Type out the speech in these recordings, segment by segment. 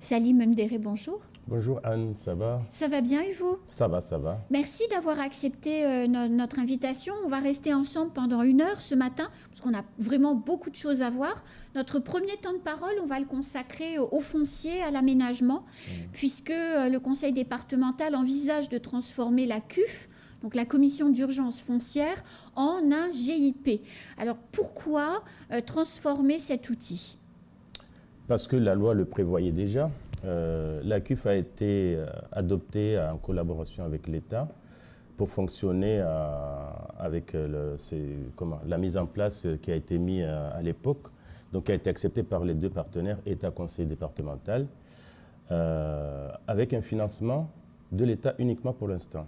Salim Mdéré, bonjour. Bonjour Anne, ça va? Ça va bien et vous? Ça va, ça va. Merci d'avoir accepté notre invitation. On va rester ensemble pendant 1 heure ce matin, parce qu'on a vraiment beaucoup de choses à voir. Notre premier temps de parole, on va le consacrer au foncier, à l'aménagement, puisque le conseil départemental envisage de transformer la CUF, donc la commission d'urgence foncière, en un GIP. Alors pourquoi transformer cet outil? Parce que la loi le prévoyait déjà. La CUF a été adoptée en collaboration avec l'État pour fonctionner avec la mise en place qui a été mise à l'époque, donc qui a été acceptée par les deux partenaires, État, Conseil départemental, avec un financement de l'État uniquement pour l'instant.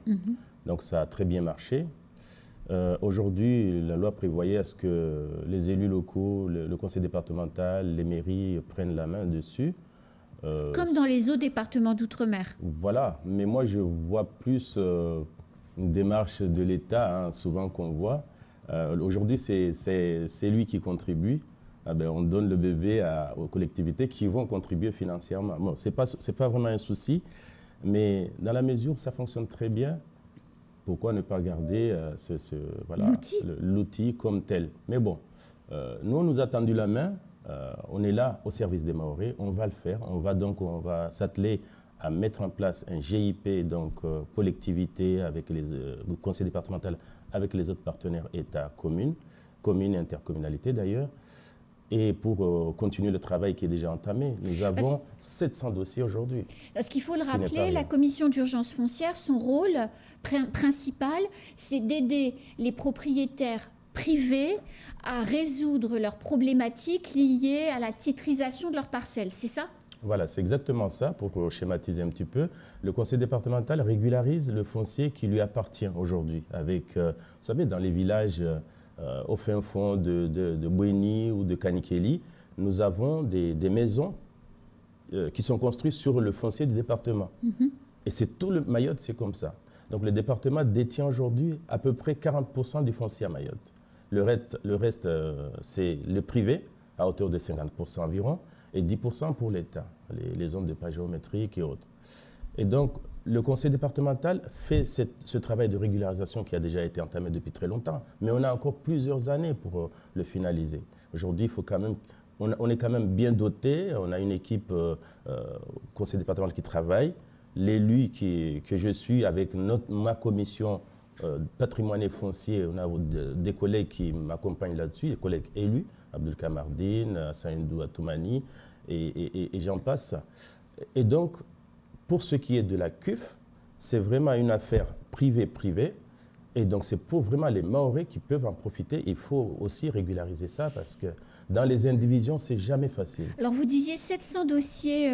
Donc ça a très bien marché. Aujourd'hui, la loi prévoyait à ce que les élus locaux, le conseil départemental, les mairies prennent la main dessus. Comme dans les autres départements d'outre-mer. Voilà, mais moi je vois plus une démarche de l'État, souvent qu'on voit. Aujourd'hui, c'est lui qui contribue. On donne le bébé aux collectivités qui vont contribuer financièrement. Bon, ce n'est pas vraiment un souci, mais dans la mesure où ça fonctionne très bien, pourquoi ne pas garder l'outil comme tel? Mais bon, nous, on nous a tendu la main. On est là au service des Mahorais, on va le faire. On va s'atteler à mettre en place un GIP, donc collectivité avec le conseil départemental, avec les autres partenaires État, communes et intercommunalités d'ailleurs. Et pour continuer le travail qui est déjà entamé, nous avons 700 dossiers aujourd'hui. Parce qu'il faut le rappeler, la commission d'urgence foncière, son rôle principal, c'est d'aider les propriétaires privés à résoudre leurs problématiques liées à la titrisation de leurs parcelles, c'est ça? Voilà, c'est exactement ça, pour schématiser un petit peu. Le conseil départemental régularise le foncier qui lui appartient aujourd'hui. Avec, vous savez, dans les villages au fin fond de Bouéni ou de Kanikeli, nous avons des maisons qui sont construites sur le foncier du département. Et c'est tout le Mayotte, c'est comme ça. Donc le département détient aujourd'hui à peu près 40% du foncier à Mayotte. Le reste c'est le privé, à hauteur de 50% environ, et 10% pour l'État, les zones de pas géométriques et autres. Et donc, le conseil départemental fait ce travail de régularisation qui a déjà été entamé depuis très longtemps, mais on a encore plusieurs années pour le finaliser. Aujourd'hui, on est quand même bien doté, on a une équipe conseil départemental qui travaille, l'élu que je suis avec ma commission patrimoine et foncier, on a des collègues qui m'accompagnent là-dessus, des collègues élus, Abdul Kamardine, Saïndou Atoumani, et j'en passe. Et donc, pour ce qui est de la CUF, c'est vraiment une affaire privée. Et donc, c'est pour vraiment les Mahorais qui peuvent en profiter. Il faut aussi régulariser ça parce que dans les indivisions, c'est jamais facile. Alors, vous disiez 700 dossiers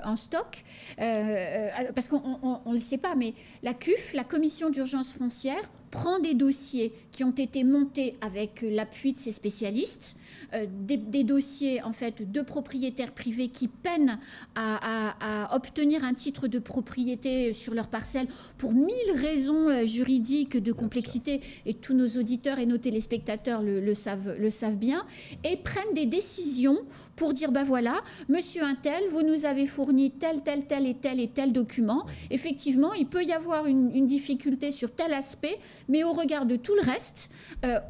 en stock, parce qu'on ne le sait pas, mais la CUF, la commission d'urgence foncière, prend des dossiers qui ont été montés avec l'appui de ses spécialistes, des dossiers en fait de propriétaires privés qui peinent à obtenir un titre de propriété sur leur parcelle pour 1000 raisons juridiques de complexité, et tous nos auditeurs et nos téléspectateurs le savent bien, et prennent des décisions pour dire, ben voilà, monsieur Untel, vous nous avez fourni tel et tel document. Effectivement, il peut y avoir une difficulté sur tel aspect, mais au regard de tout le reste,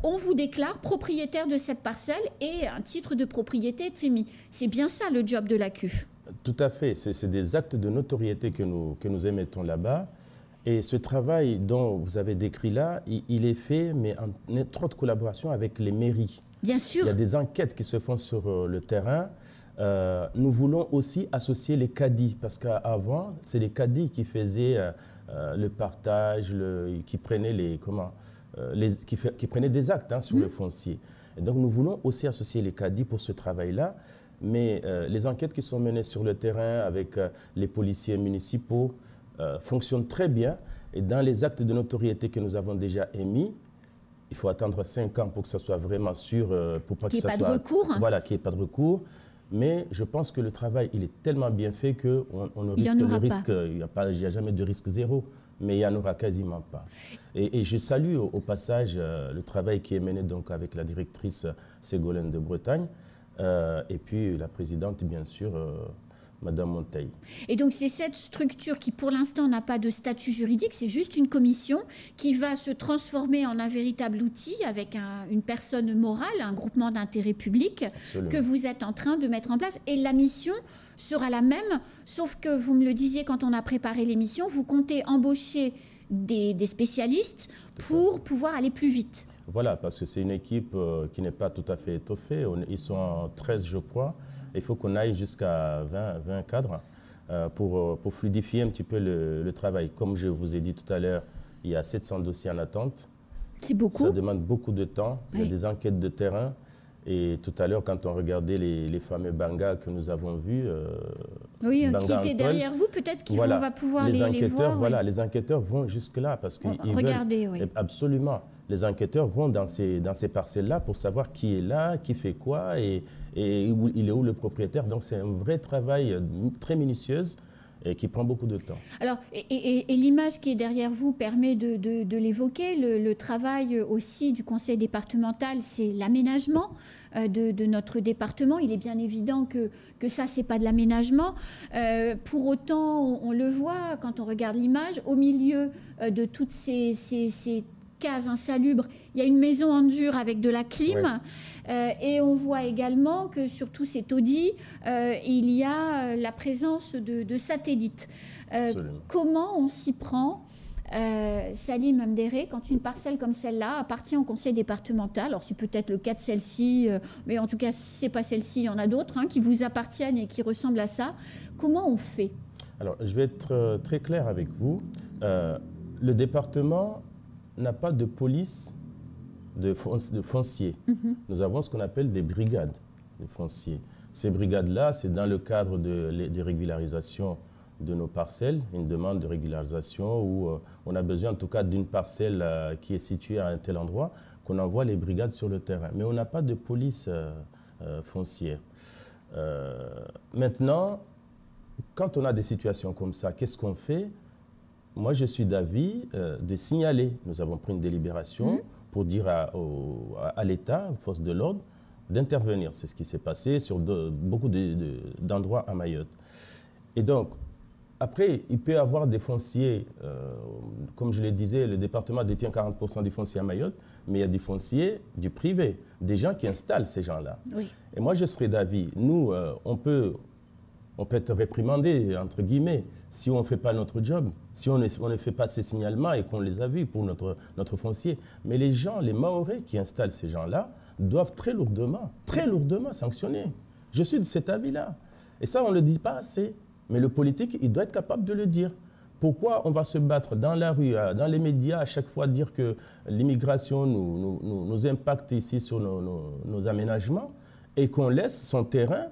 on vous déclare propriétaire de cette parcelle et un titre de propriété est émis. C'est bien ça le job de la CUF. Tout à fait. C'est des actes de notoriété que nous émettons là-bas. Et ce travail dont vous avez décrit là, il est fait, mais en étroite collaboration avec les mairies. Bien sûr. Il y a des enquêtes qui se font sur le terrain. Nous voulons aussi associer les cadis, parce qu'avant, c'est les cadis qui faisaient le partage, qui prenaient qui prenaient des actes sur le foncier. Et donc, nous voulons aussi associer les cadis pour ce travail-là. Mais les enquêtes qui sont menées sur le terrain avec les policiers municipaux fonctionnent très bien. Et dans les actes de notoriété que nous avons déjà émis, il faut attendre 5 ans pour que ça soit vraiment sûr, pour pas que ça soit... Qu'il n'y ait pas de recours. Voilà, qu'il n'y ait pas de recours. Mais je pense que le travail, il est tellement bien fait qu'on ne risque il n'y a jamais de risque zéro, mais il n'y en aura quasiment pas. Et je salue au passage le travail qui est mené donc avec la directrice Ségolène de Bretagne, et puis la présidente, bien sûr, Madame Monteil. Et donc c'est cette structure qui pour l'instant n'a pas de statut juridique, c'est juste une commission qui va se transformer en un véritable outil avec une personne morale, un groupement d'intérêt public. Absolument. Que vous êtes en train de mettre en place. Et la mission sera la même, sauf que vous me le disiez quand on a préparé l'émission, vous comptez embaucher des spécialistes pour pouvoir aller plus vite. Voilà, parce que c'est une équipe qui n'est pas tout à fait étoffée. Ils sont 13, je crois. Il faut qu'on aille jusqu'à 20 cadres pour fluidifier un petit peu le travail. Comme je vous ai dit tout à l'heure, il y a 700 dossiers en attente. C'est beaucoup. Ça demande beaucoup de temps. Oui. Il y a des enquêtes de terrain. Et tout à l'heure, quand on regardait les fameux bangas que nous avons vus... oui, qui étaient derrière vous, peut-être qu'on va pouvoir les voir. Voilà, oui. les enquêteurs vont jusque-là parce qu'ils regardez, veulent... Oui. Absolument. Les enquêteurs vont dans ces parcelles-là pour savoir qui est là, qui fait quoi et il est où le propriétaire. Donc c'est un vrai travail très minutieux et qui prend beaucoup de temps. Alors, et l'image qui est derrière vous permet de l'évoquer. Le travail aussi du conseil départemental, c'est l'aménagement de notre département. Il est bien évident que ça, c'est pas de l'aménagement. Pour autant, on le voit quand on regarde l'image, au milieu de toutes ces cases insalubres, il y a une maison en dur avec de la clim. Oui. Et on voit également que sur tous ces taudis, il y a la présence de satellites. Comment on s'y prend, Salim Mdéré, quand une parcelle comme celle-là appartient au conseil départemental? Alors c'est peut-être le cas de celle-ci, mais en tout cas si ce n'est pas celle-ci, il y en a d'autres qui vous appartiennent et qui ressemblent à ça. Comment on fait? Alors je vais être très clair avec vous. Le département n'a pas de police de foncier. Nous avons ce qu'on appelle des brigades de foncier. Ces brigades-là, c'est dans le cadre des régularisations de nos parcelles, une demande de régularisation où on a besoin en tout cas d'une parcelle qui est située à un tel endroit, qu'on envoie les brigades sur le terrain. Mais on n'a pas de police foncière. Maintenant, quand on a des situations comme ça, qu'est-ce qu'on fait? Moi, je suis d'avis de signaler. Nous avons pris une délibération pour dire à l'État, aux forces de l'ordre, d'intervenir. C'est ce qui s'est passé sur beaucoup d'endroits à Mayotte. Et donc, après, il peut y avoir des fonciers, comme je le disais, le département détient 40% du foncier à Mayotte, mais il y a du foncier du privé, des gens qui installent ces gens-là. Oui. Et moi, je serais d'avis, nous, on peut être réprimandé, entre guillemets, si on ne fait pas notre job, si on ne fait pas ces signalements et qu'on les a vus pour notre foncier. Mais les gens, les Mahorais qui installent ces gens-là, doivent très lourdement sanctionner. Je suis de cet avis-là. Et ça, on ne le dit pas assez. Mais le politique, il doit être capable de le dire. Pourquoi on va se battre dans la rue, dans les médias, à chaque fois dire que l'immigration nous impacte ici sur nos aménagements et qu'on laisse son terrain...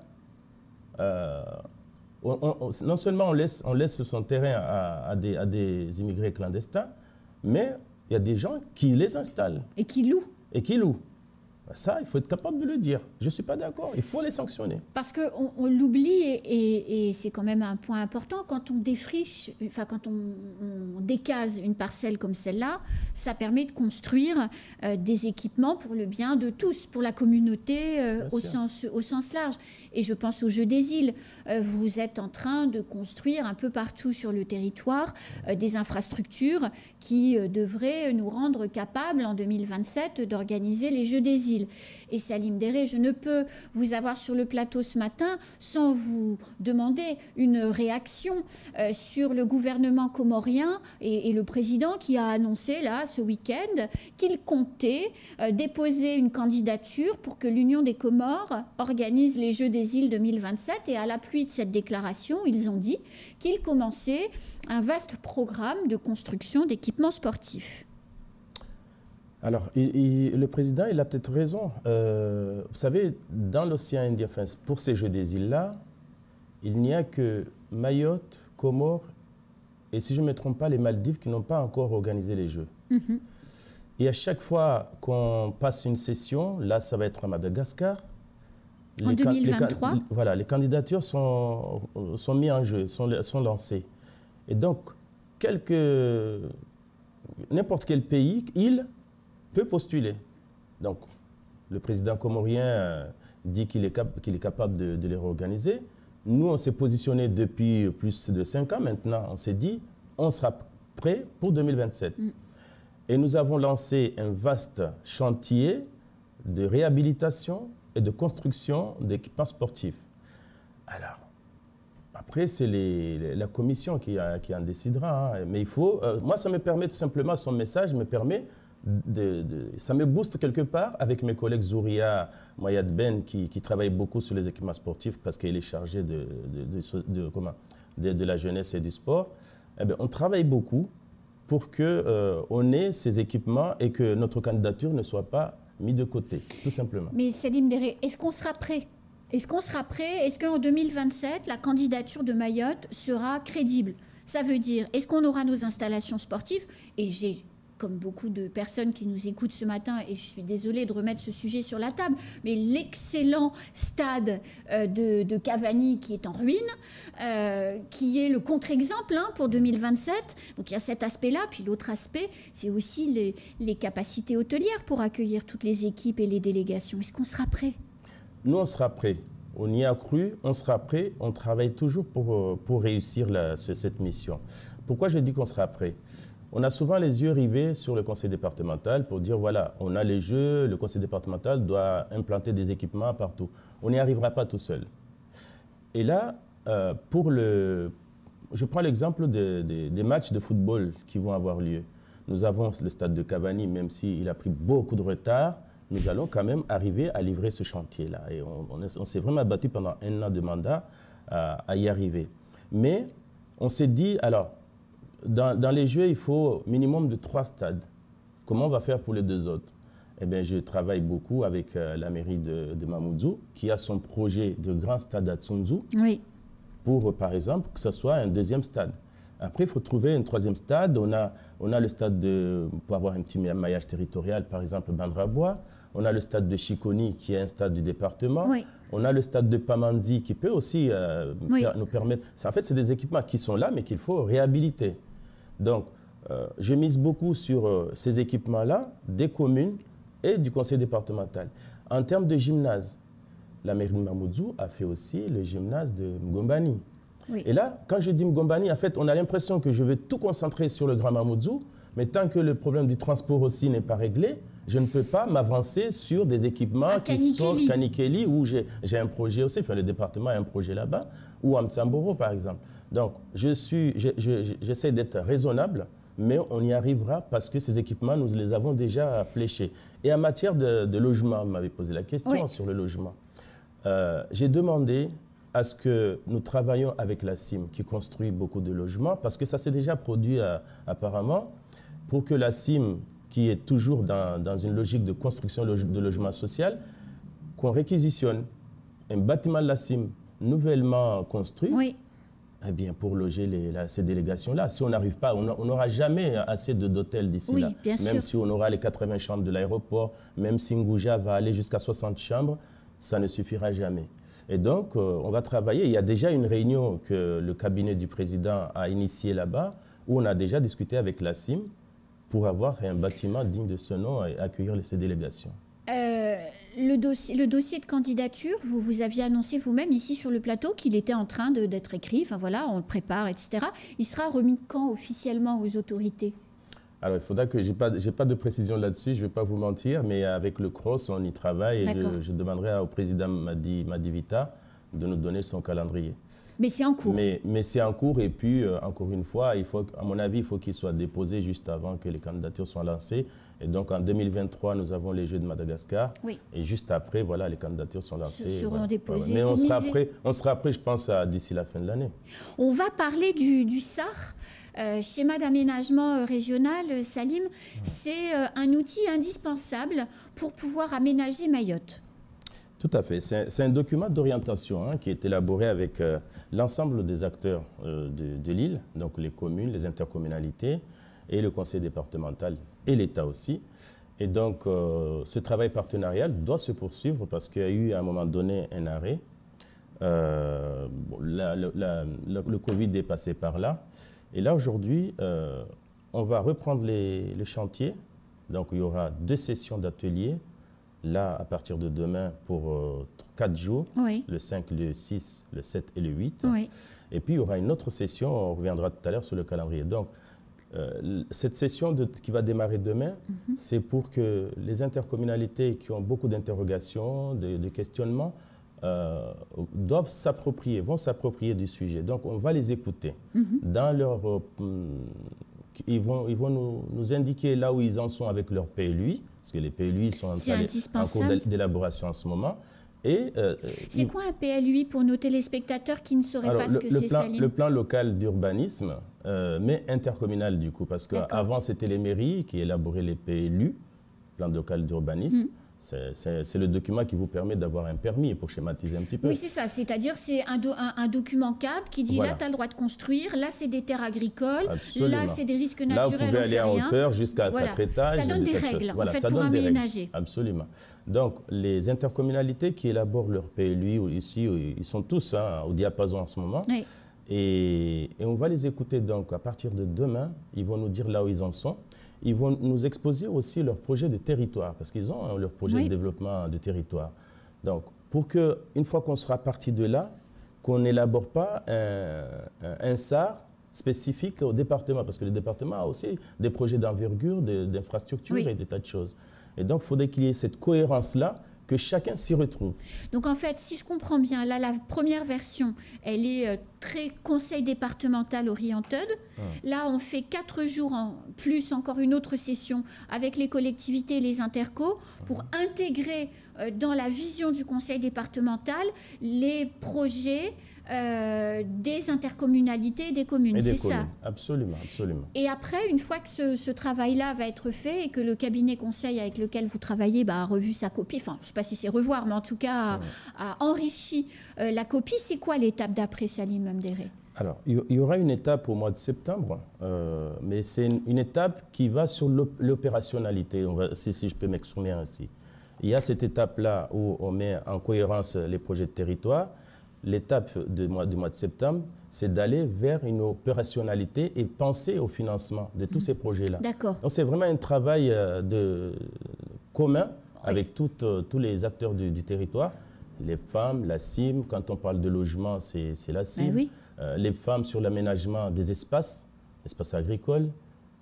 non seulement on laisse son terrain à des immigrés clandestins, mais il y a des gens qui les installent. Et qui louent. Ça, il faut être capable de le dire. Je ne suis pas d'accord, il faut les sanctionner. Parce qu'on l'oublie, et c'est quand même un point important, quand on défriche, enfin quand on décase une parcelle comme celle-là, ça permet de construire des équipements pour le bien de tous, pour la communauté au sens large. Et je pense au Jeu des îles. Vous êtes en train de construire un peu partout sur le territoire des infrastructures qui devraient nous rendre capables en 2027 d'organiser les Jeux des îles. Et Salim Mdéré, je ne peux vous avoir sur le plateau ce matin sans vous demander une réaction sur le gouvernement comorien et le président qui a annoncé là ce week-end qu'il comptait déposer une candidature pour que l'Union des Comores organise les Jeux des îles 2027. Et à l'appui de cette déclaration, ils ont dit qu'ils commençaient un vaste programme de construction d'équipements sportifs. Alors, le président, il a peut-être raison. Vous savez, dans l'océan Indien, enfin, pour ces Jeux des îles-là, il n'y a que Mayotte, Comores et, si je ne me trompe pas, les Maldives qui n'ont pas encore organisé les Jeux. Et à chaque fois qu'on passe une session, là, ça va être à Madagascar. En 2023 voilà, les candidatures sont mises en jeu, sont lancées. Et donc, n'importe quel pays, peut postuler. Donc, le président comorien dit qu'il est capable de les réorganiser. nous, on s'est positionné depuis plus de 5 ans maintenant. On s'est dit, on sera prêt pour 2027. Et nous avons lancé un vaste chantier de réhabilitation et de construction d'équipements sportifs. Alors, après, c'est la commission qui en décidera. Hein. Mais il faut... moi, ça me permet tout simplement, son message me permet ça me booste quelque part avec mes collègues Zouria, Moyad Ben, qui travaillent beaucoup sur les équipements sportifs parce qu'elle est chargée de la jeunesse et du sport. Eh bien, on travaille beaucoup pour qu'on ait ces équipements et que notre candidature ne soit pas mise de côté, tout simplement. Mais Selim Déré, est-ce qu'on sera prêt ? Est-ce qu'on sera prêt ? Est-ce qu'en 2027, la candidature de Mayotte sera crédible ? Ça veut dire, est-ce qu'on aura nos installations sportives ? Et j'ai, comme beaucoup de personnes qui nous écoutent ce matin, et je suis désolée de remettre ce sujet sur la table, mais l'excellent stade de Cavani qui est en ruine, qui est le contre-exemple pour 2027. Donc il y a cet aspect-là. Puis l'autre aspect, c'est aussi les capacités hôtelières pour accueillir toutes les équipes et les délégations. Est-ce qu'on sera prêt ? Nous, on sera prêt. On y a cru, on sera prêt. On travaille toujours pour réussir cette mission. Pourquoi je dis qu'on sera prêt ? On a souvent les yeux rivés sur le conseil départemental pour dire, voilà, on a les jeux, le conseil départemental doit implanter des équipements partout. On n'y arrivera pas tout seul. Et là, je prends l'exemple des matchs de football qui vont avoir lieu. Nous avons le stade de Cavani, même s'il a pris beaucoup de retard, nous allons quand même arriver à livrer ce chantier-là. Et on s'est vraiment battu pendant 1 an de mandat à y arriver. Mais on s'est dit, alors, dans les Jeux, il faut minimum de 3 stades. Comment on va faire pour les 2 autres? Eh bien, je travaille beaucoup avec la mairie de Mamoudzou, qui a son projet de grand stade à Tsunzu, oui, pour, par exemple, que ce soit un 2e stade. Après, il faut trouver un 3e stade. On a le stade pour avoir un petit maillage territorial, par exemple, Bandrabois. On a le stade de Chikoni, qui est un stade du département. oui. On a le stade de Pamandzi, qui peut aussi Oui. nous permettre... En fait, c'est des équipements qui sont là, mais qu'il faut réhabiliter. Donc, je mise beaucoup sur ces équipements-là, des communes et du conseil départemental. En termes de gymnase, la mairie de Mamoudzou a fait aussi le gymnase de Mgombani. Oui. Et là, quand je dis Mgombani, en fait, on a l'impression que je vais tout concentrer sur le Grand Mamoudzou, mais tant que le problème du transport aussi n'est pas réglé, je ne peux pas m'avancer sur des équipements qui sont Kanikeli, où j'ai un projet aussi, enfin, le département a un projet là-bas, ou à Mtsamboro, par exemple. Donc, j'essaie d'être raisonnable, mais on y arrivera parce que ces équipements, nous les avons déjà fléchés. Et en matière de logement, vous m'avez posé la question oui. sur le logement. J'ai demandé à ce que nous travaillions avec la CIM, qui construit beaucoup de logements, parce que ça s'est déjà produit apparemment, pour que la CIM, qui est toujours dans une logique de construction de logement social, qu'on réquisitionne un bâtiment de la CIM nouvellement construit, Oui. eh bien, pour loger ces délégations-là. Si on n'arrive pas, on n'aura jamais assez d'hôtels d'ici Oui, là. bien Même sûr. si on aura les 80 chambres de l'aéroport, même si Ngouja va aller jusqu'à 60 chambres, ça ne suffira jamais. Et donc, on va travailler. Il y a déjà une réunion que le cabinet du président a initiée là-bas, où on a déjà discuté avec la CIM pour avoir un bâtiment digne de ce nom et accueillir ces délégations. Le dossier de candidature, vous aviez annoncé vous-même ici sur le plateau qu'il était en train d'être écrit, enfin voilà, on le prépare, etc. Il sera remis quand officiellement aux autorités? Alors, il faudra que... j'ai pas de précision là-dessus, je ne vais pas vous mentir, mais avec le CROSS, on y travaille et je demanderai au président Madi Vita de nous donner son calendrier. Mais c'est en cours. Mais c'est en cours et puis, encore une fois, à mon avis, il faut qu'il soit déposé juste avant que les candidatures soient lancées. Et donc, en 2023, nous avons les Jeux de Madagascar. Oui. Et juste après, voilà, les candidatures sont lancées. Seront déposées. Mais on sera prêt, je pense, d'ici la fin de l'année. On va parler du SAR. Schéma d'aménagement régional, Salim, c'est un outil indispensable pour pouvoir aménager Mayotte. Tout à fait. C'est un document d'orientation qui est élaboré avec l'ensemble des acteurs de l'île, donc les communes, les intercommunalités et le conseil départemental et l'État aussi. Et donc, ce travail partenarial doit se poursuivre parce qu'il y a eu à un moment donné un arrêt. Le Covid est passé par là. Et là, aujourd'hui, on va reprendre les chantiers. Donc, il y aura 2 sessions d'ateliers là, à partir de demain, pour 4 jours, Oui. le 5, le 6, le 7 et le 8. Oui. Et puis, il y aura une autre session, on reviendra tout à l'heure sur le calendrier. Donc, cette session qui va démarrer demain, c'est pour que les intercommunalités qui ont beaucoup d'interrogations, de questionnements, doivent s'approprier, vont s'approprier du sujet. Donc, on va les écouter. Dans leur, ils vont nous indiquer là où ils en sont avec leur PLUI, parce que les PLUI sont en cours d'élaboration en ce moment. C'est quoi un PLUI pour nos téléspectateurs qui ne sauraient pas ce que c'est, Salim? Le plan local d'urbanisme, mais intercommunal du coup, parce qu'avant c'était les mairies qui élaboraient les PLU, plan local d'urbanisme. C'est le document qui vous permet d'avoir un permis, pour schématiser un petit peu. Oui, c'est ça. C'est-à-dire c'est un document cadre qui dit voilà. Là, tu as le droit de construire, là, c'est des terres agricoles, Absolument. Là, c'est des risques naturels. Là, vous pouvez aller à hauteur jusqu'à 4 étages. Ça donne des règles, en fait, pour aménager. Absolument. Donc, les intercommunalités qui élaborent leur PLUI, ici, ils sont tous au diapason en ce moment. Oui. Et on va les écouter. Donc, à partir de demain, ils vont nous dire là où ils en sont. Ils vont nous exposer aussi leur projet de territoire, parce qu'ils ont leur projet de développement de territoire. Donc, pour qu'une fois qu'on sera parti de là, qu'on n'élabore pas un SAR spécifique au département, parce que le département a aussi des projets d'envergure, d'infrastructures et des tas de choses. Et donc, il faudrait qu'il y ait cette cohérence-là, que chacun s'y retrouve. Donc en fait, si je comprends bien, là, la première version, elle est très conseil départemental oriented. Là, on fait 4 jours en plus, encore une autre session avec les collectivités et les intercos pour intégrer dans la vision du conseil départemental les projets des intercommunalités et des communes, c'est ça? Absolument, absolument. Et après, une fois que ce travail-là va être fait et que le cabinet conseil avec lequel vous travaillez a revu sa copie, enfin, je ne sais pas si c'est revoir, mais en tout cas a enrichi la copie, c'est quoi l'étape d'après, Salim Mdéré? Alors, il y aura une étape au mois de septembre, mais c'est une étape qui va sur l'opérationnalité, si je peux m'exprimer ainsi. Il y a cette étape-là où on met en cohérence les projets de territoire. L'étape du mois de septembre, c'est d'aller vers une opérationnalité et penser au financement de tous ces projets-là. D'accord. Donc c'est vraiment un travail commun avec tous les acteurs du territoire. Les femmes, la CIM, quand on parle de logement, c'est la CIM. Oui. Les femmes sur l'aménagement des espaces agricoles,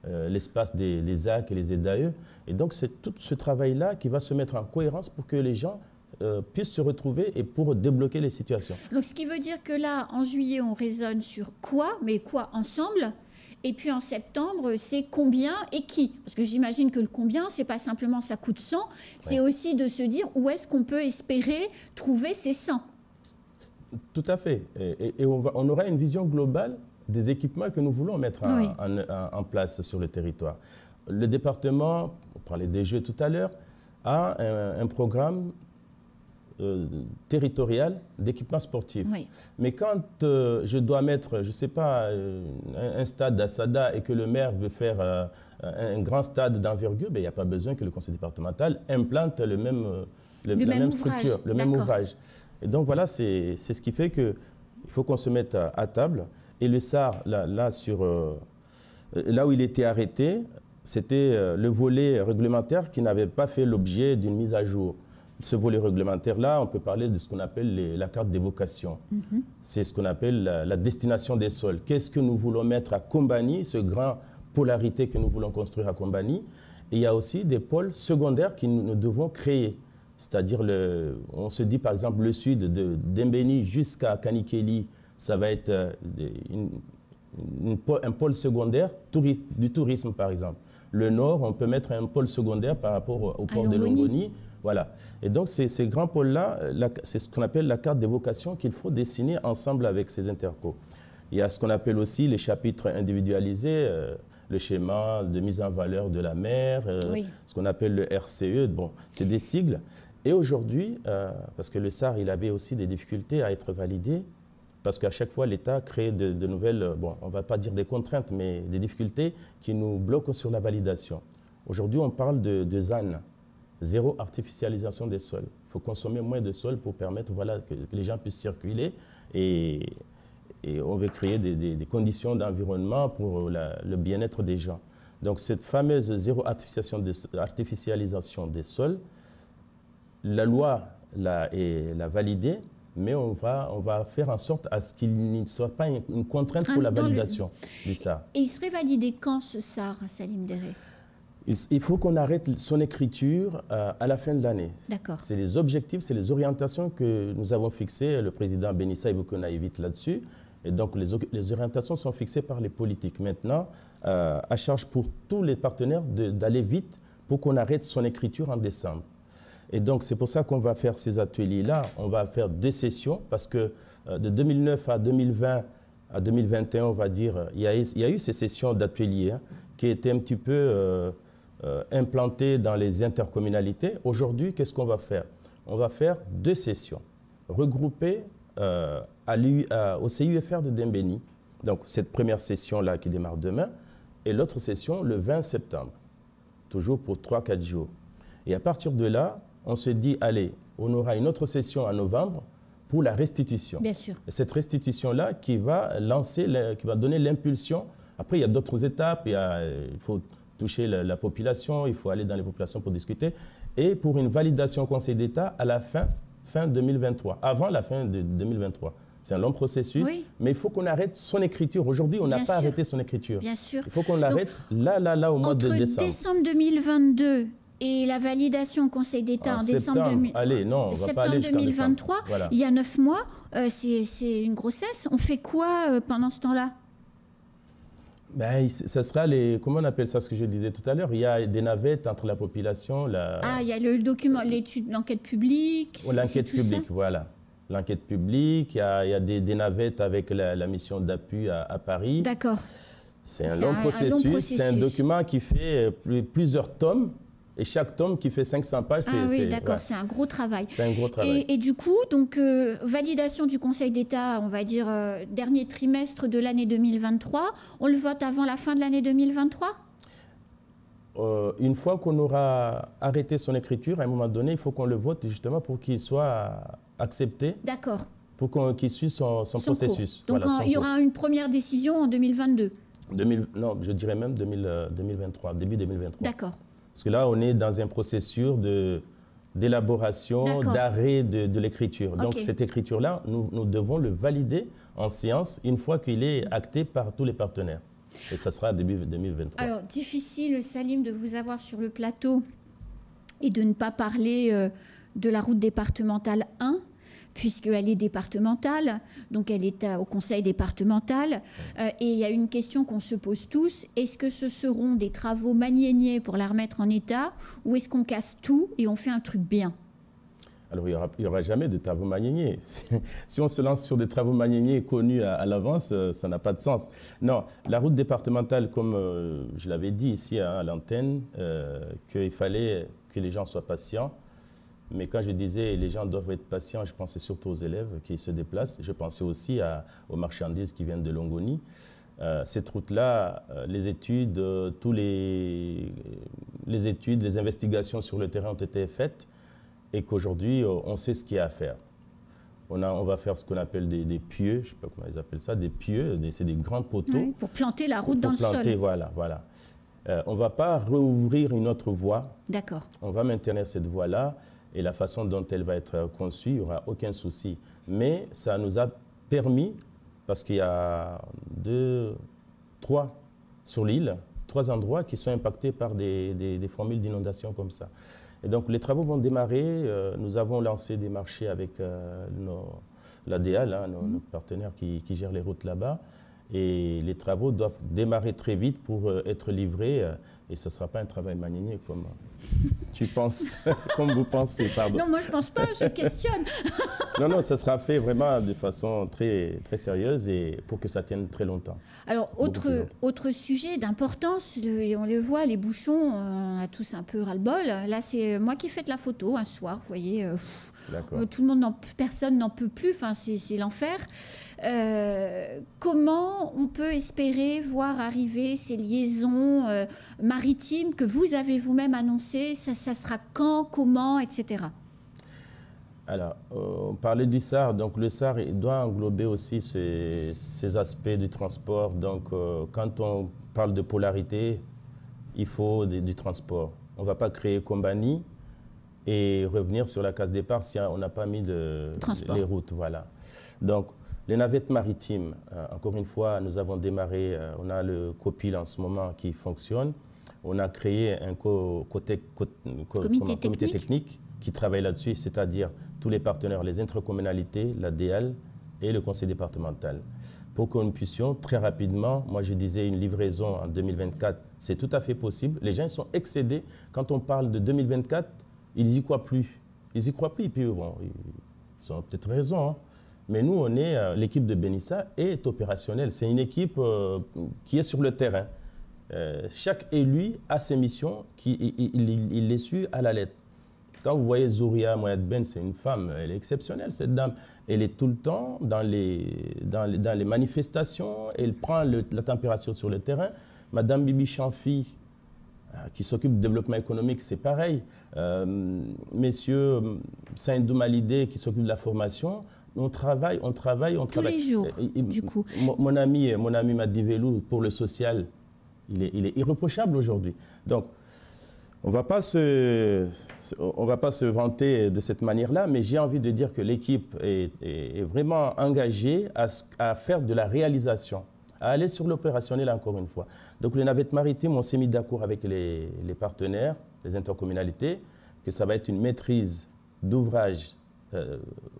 l'espace des ZAC et les EDAE. Et donc c'est tout ce travail-là qui va se mettre en cohérence pour que les gens puissent se retrouver et pour débloquer les situations. Donc ce qui veut dire que là, en juillet, on raisonne sur quoi, mais quoi ensemble. Et puis en septembre, c'est combien et qui. Parce que j'imagine que le combien, c'est pas simplement ça coûte 100, c'est aussi de se dire où est-ce qu'on peut espérer trouver ces 100. Tout à fait. Et on aura une vision globale des équipements que nous voulons mettre en place sur le territoire. Le département, on parlait des jeux tout à l'heure, a un programme territorial d'équipement sportif. Oui. Mais quand je dois mettre, je ne sais pas, un stade d'Assada et que le maire veut faire un grand stade d'envergure, il n'y a pas besoin que le conseil départemental implante la même structure, le même ouvrage. Et donc voilà, c'est ce qui fait qu'il faut qu'on se mette à table. Et le SAR, là où il était arrêté, c'était le volet réglementaire qui n'avait pas fait l'objet d'une mise à jour. Ce volet réglementaire-là, on peut parler de ce qu'on appelle la carte d'évocation. C'est ce qu'on appelle la destination des sols. Qu'est-ce que nous voulons mettre à Kombani, ce grand polarité que nous voulons construire à Kombani. Et il y a aussi des pôles secondaires que nous devons créer. C'est-à-dire, on se dit par exemple le sud de Dembéni jusqu'à Kanikeli, ça va être un pôle secondaire du tourisme par exemple. Le nord, on peut mettre un pôle secondaire par rapport au port de Longoni. Voilà. Et donc, ces grands pôles-là, c'est ce qu'on appelle la carte d'évocation qu'il faut dessiner ensemble avec ces intercos. Il y a ce qu'on appelle aussi les chapitres individualisés, le schéma de mise en valeur de la mer, ce qu'on appelle le RCE. Bon, c'est des sigles. Et aujourd'hui, parce que le SAR, il avait aussi des difficultés à être validé, parce qu'à chaque fois, l'État crée de nouvelles, bon, on ne va pas dire des contraintes, mais des difficultés qui nous bloquent sur la validation. Aujourd'hui, on parle de ZAN. Zéro artificialisation des sols. Il faut consommer moins de sols pour permettre que les gens puissent circuler et on veut créer des conditions d'environnement pour le bien-être des gens. Donc cette fameuse zéro artificialisation des sols, la loi la validée, mais on va faire en sorte à ce qu'il ne soit pas une contrainte pour la validation du SAR. Et il serait validé quand ce SAR, Salim Déré? Il faut qu'on arrête son écriture à la fin de l'année. D'accord. C'est les objectifs, c'est les orientations que nous avons fixées. Le président Benissa il veut qu'on aille vite là-dessus. Et donc, les orientations sont fixées par les politiques. Maintenant, à charge pour tous les partenaires d'aller vite pour qu'on arrête son écriture en décembre. Et donc, c'est pour ça qu'on va faire ces ateliers-là. On va faire 2 sessions parce que de 2009 à 2020, à 2021, on va dire, il y a eu ces sessions d'ateliers qui étaient un petit peu implantées dans les intercommunalités. Aujourd'hui, qu'est-ce qu'on va faire? On va faire 2 sessions regroupées au CUFR de Dembéni. Donc, cette première session-là qui démarre demain et l'autre session le 20 septembre, toujours pour 3-4 jours. Et à partir de là, on se dit, allez, on aura une autre session en novembre pour la restitution. Bien sûr. Et cette restitution-là qui va qui va donner l'impulsion. Après, il y a d'autres étapes. Il faut toucher la population, il faut aller dans les populations pour discuter. Et pour une validation au Conseil d'État à la fin 2023, avant la fin de 2023. C'est un long processus, oui. Mais il faut qu'on arrête son écriture. Aujourd'hui, on n'a pas arrêté son écriture. Bien sûr. Il faut qu'on l'arrête là, au mois de décembre. Entre décembre 2022 et la validation au Conseil d'État en décembre 2023, voilà. Il y a 9 mois, c'est une grossesse. On fait quoi pendant ce temps-là? Ben, ça sera comment on appelle ça, ce que je disais tout à l'heure? Il y a des navettes entre la population. Il y a le document, l'enquête publique. L'enquête publique, voilà. L'enquête publique, il y a des navettes avec la mission d'appui à Paris. D'accord. C'est un long processus. C'est un document qui fait plusieurs tomes. Et chaque tome qui fait 500 pages, oui, d'accord, c'est un gros travail. C'est un gros travail. Et du coup, donc, validation du Conseil d'État, on va dire dernier trimestre de l'année 2023. On le vote avant la fin de l'année 2023 ? Une fois qu'on aura arrêté son écriture, à un moment donné, il faut qu'on le vote justement pour qu'il soit accepté. D'accord. Pour qu'il suive son processus. Donc voilà, il y aura une première décision en 2022 ? Non, je dirais même 2023, début 2023. D'accord. Parce que là, on est dans un processus d'élaboration, d'arrêt de l'écriture. Okay. Donc, cette écriture-là, nous devons le valider en séance une fois qu'il est acté par tous les partenaires. Et ça sera début 2023. Alors, difficile, Salim, de vous avoir sur le plateau et de ne pas parler de la route départementale 1, puisqu'elle est départementale, donc elle est au conseil départemental. Et il y a une question qu'on se pose tous, est-ce que ce seront des travaux maniéniers pour la remettre en état, ou est-ce qu'on casse tout et on fait un truc bien ? Alors, il n'y aura jamais de travaux maniéniers. Si on se lance sur des travaux maniéniers connus à l'avance, ça n'a pas de sens. Non, la route départementale, comme je l'avais dit ici à l'antenne, qu'il fallait que les gens soient patients. Mais quand je disais les gens doivent être patients, je pensais surtout aux élèves qui se déplacent. Je pensais aussi aux marchandises qui viennent de Longoni. Cette route-là, les études, les investigations sur le terrain ont été faites et qu'aujourd'hui, on sait ce qu'il y a à faire. On va faire ce qu'on appelle des pieux, je ne sais pas comment ils appellent ça, des pieux, c'est des grands poteaux. Oui, pour planter la route dans le sol. Voilà. On ne va pas rouvrir une autre voie. D'accord. On va maintenir cette voie-là. Et la façon dont elle va être conçue, il n'y aura aucun souci. Mais ça nous a permis, parce qu'il y a 3 sur l'île, 3 endroits qui sont impactés par des formules d'inondation comme ça. Et donc les travaux vont démarrer. Nous avons lancé des marchés avec l'ADA, nos partenaires qui gèrent les routes là-bas. Et les travaux doivent démarrer très vite pour être livrés. Et ce ne sera pas un travail maniénier comme tu penses, comme vous pensez, pardon. Non, moi je ne pense pas, je questionne. Non, ça sera fait vraiment de façon très, très sérieuse et pour que ça tienne très longtemps. Alors, autre sujet d'importance, on le voit, les bouchons, on a tous un peu ras-le-bol. Là, c'est moi qui ai fait la photo un soir, vous voyez. Tout le monde, personne n'en peut plus, enfin, c'est l'enfer. Comment on peut espérer voir arriver ces liaisons maritimes que vous avez vous-même annoncées? Ça sera quand, comment, etc. Alors, on parlait du SAR. Donc, le SAR il doit englober aussi ces aspects du transport. Donc, quand on parle de polarité, il faut du transport. On ne va pas créer Kombani et revenir sur la case départ si on n'a pas mis les routes. Voilà. Donc, les navettes maritimes, encore une fois, nous avons démarré, on a le COPIL en ce moment qui fonctionne. On a créé un comité technique qui travaille là-dessus, c'est-à-dire tous les partenaires, les intercommunalités, l'ADL et le conseil départemental, pour que nous puissions très rapidement, moi je disais une livraison en 2024, c'est tout à fait possible. Les gens sont excédés. Quand on parle de 2024, ils n'y croient plus. Ils n'y croient plus. Et puis bon, ils ont peut-être raison, hein. Mais nous, on est, l'équipe de Benissa est opérationnelle. C'est une équipe qui est sur le terrain. Chaque élu a ses missions, il les suit à la lettre. Quand vous voyez Zouria Moyad Ben, c'est une femme, elle est exceptionnelle, cette dame. Elle est tout le temps dans les manifestations, elle prend la température sur le terrain. Madame Bibi Chanfi, qui s'occupe du développement économique, c'est pareil. Messieurs Saïdou Malidé, qui s'occupe de la formation, on travaille. Tous les jours, du coup. Mon ami Madivelou, pour le social, il est irréprochable aujourd'hui. Donc, on ne va pas se vanter de cette manière-là, mais j'ai envie de dire que l'équipe est vraiment engagée à faire de la réalisation, à aller sur l'opérationnel encore une fois. Donc, les navettes maritimes, on s'est mis d'accord avec les partenaires, les intercommunalités, que ça va être une maîtrise d'ouvrage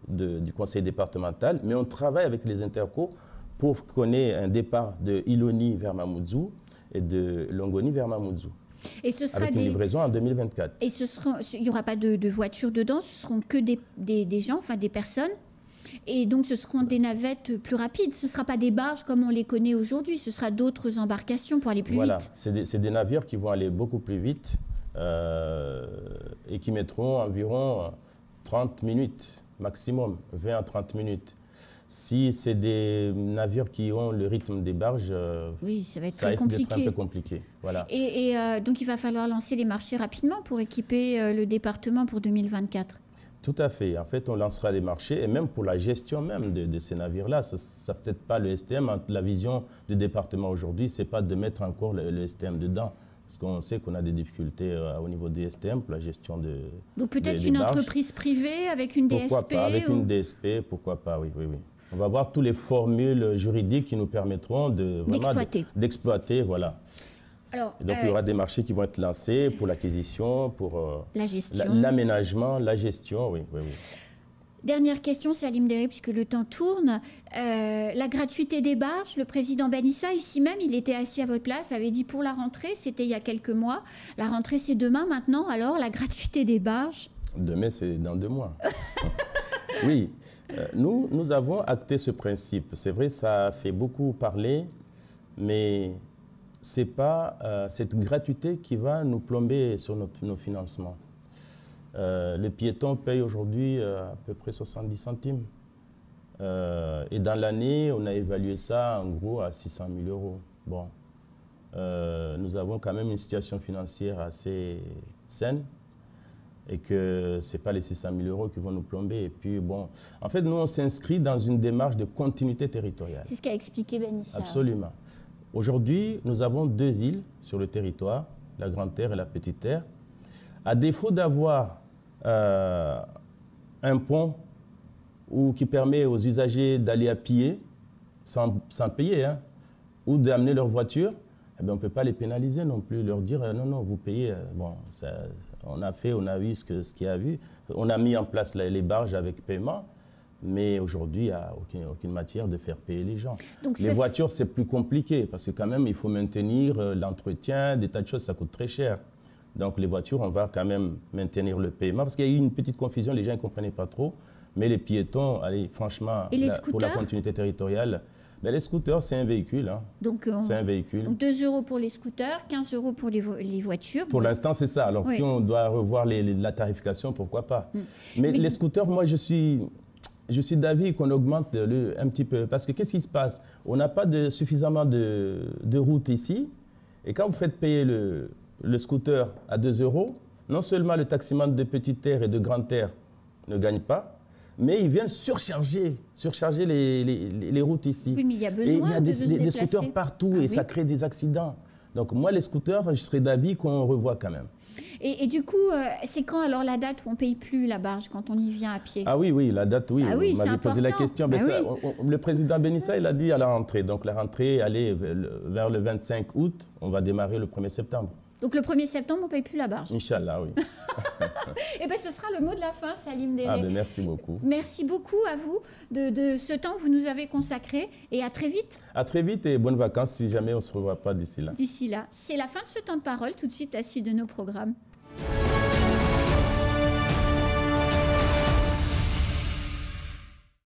du conseil départemental, mais on travaille avec les intercos pour qu'on ait un départ de Iloni vers Mamoudzou et de Longoni vers Mamoudzou. Et ce sera avec une livraison en 2024. Et il n'y aura pas de voitures dedans, ce seront que des gens, enfin des personnes. Et donc ce seront des navettes plus rapides. Ce ne sera pas des barges comme on les connaît aujourd'hui, ce sera d'autres embarcations pour aller plus vite. C'est des navires qui vont aller beaucoup plus vite et qui mettront environ 30 minutes maximum, 20 à 30 minutes. Si c'est des navires qui ont le rythme des barges, oui, ça va être très compliqué. Un peu compliqué. Voilà. Et donc il va falloir lancer les marchés rapidement pour équiper le département pour 2024. Tout à fait. En fait, on lancera les marchés et même pour la gestion même de ces navires-là, ça peut-être pas le STM. La vision du département aujourd'hui, c'est pas de mettre encore le STM dedans. Parce qu'on sait qu'on a des difficultés au niveau des STM pour la gestion de. Donc peut-être une entreprise privée avec une DSP. Pourquoi pas, avec une DSP, pourquoi pas, oui. On va voir toutes les formules juridiques qui nous permettront d'exploiter, voilà. Alors, et donc il y aura des marchés qui vont être lancés pour l'acquisition, pour la gestion, l'aménagement, la gestion, oui. Dernière question, Salim Derri, puisque le temps tourne. La gratuité des barges, le président Benissa, ici même, il était assis à votre place, avait dit pour la rentrée, c'était il y a quelques mois. La rentrée, c'est demain maintenant, alors la gratuité des barges? Demain, c'est dans 2 mois. Oui, nous avons acté ce principe. C'est vrai, ça fait beaucoup parler, mais ce n'est pas cette gratuité qui va nous plomber sur nos financements. Le piéton paye aujourd'hui à peu près 70 centimes. Et dans l'année, on a évalué ça en gros à 600 000 euros. Bon, nous avons quand même une situation financière assez saine et que ce n'est pas les 600 000 euros qui vont nous plomber. Et puis, bon, en fait, nous, on s'inscrit dans une démarche de continuité territoriale. C'est ce qu'a expliqué Benissa. Absolument. Aujourd'hui, nous avons 2 îles sur le territoire, la Grande Terre et la Petite Terre. À défaut d'avoir un pont qui permet aux usagers d'aller à pied sans payer, hein, ou d'amener leur voiture, eh bien, on ne peut pas les pénaliser non plus, leur dire non, vous payez. Bon, on a vu ce qu'il y a vu. On a mis en place les barges avec paiement, mais aujourd'hui, il n'y a aucune matière de faire payer les gens. Donc, les voitures, c'est plus compliqué parce que quand même, il faut maintenir l'entretien, des tas de choses, ça coûte très cher. Donc les voitures, on va quand même maintenir le paiement parce qu'il y a eu une petite confusion, les gens ne comprenaient pas trop. Mais les piétons, allez, franchement, pour la continuité territoriale, ben, les scooters, c'est un véhicule. Hein. C'est un véhicule. Donc 2 € pour les scooters, 15 € pour les voitures. Pour l'instant, c'est ça. Alors si on doit revoir la tarification, pourquoi pas. Mais les scooters, moi, je suis d'avis qu'on augmente un petit peu. Parce que qu'est-ce qui se passe? On n'a pas suffisamment de routes ici. Et quand vous faites payer le scooter à 2 €, non seulement le taximan de Petite Terre et de Grande Terre ne gagne pas, mais ils viennent surcharger les routes ici. Oui, mais il y a besoin et il y a des scooters partout et ça crée des accidents. Donc moi, les scooters, je serais d'avis qu'on revoit quand même. Et du coup, c'est quand alors la date où on ne paye plus la barge, quand on y vient à pied? Ah oui, oui, la date, oui. Ah oui, vous m'avez posé la question. Ah Ça, oui. le président Benissa, il a dit à la rentrée. Donc la rentrée, allez, vers le 25 août, on va démarrer le 1er septembre. Donc le 1er septembre, on ne paye plus la barge. Inch'Allah, oui. Et bien ce sera le mot de la fin, Salim Déré. Ah ben merci beaucoup. Merci beaucoup à vous de ce temps que vous nous avez consacré et à très vite. À très vite et bonnes vacances si jamais on ne se revoit pas d'ici là. D'ici là, c'est la fin de ce temps de parole. Tout de suite, la suite de nos programmes.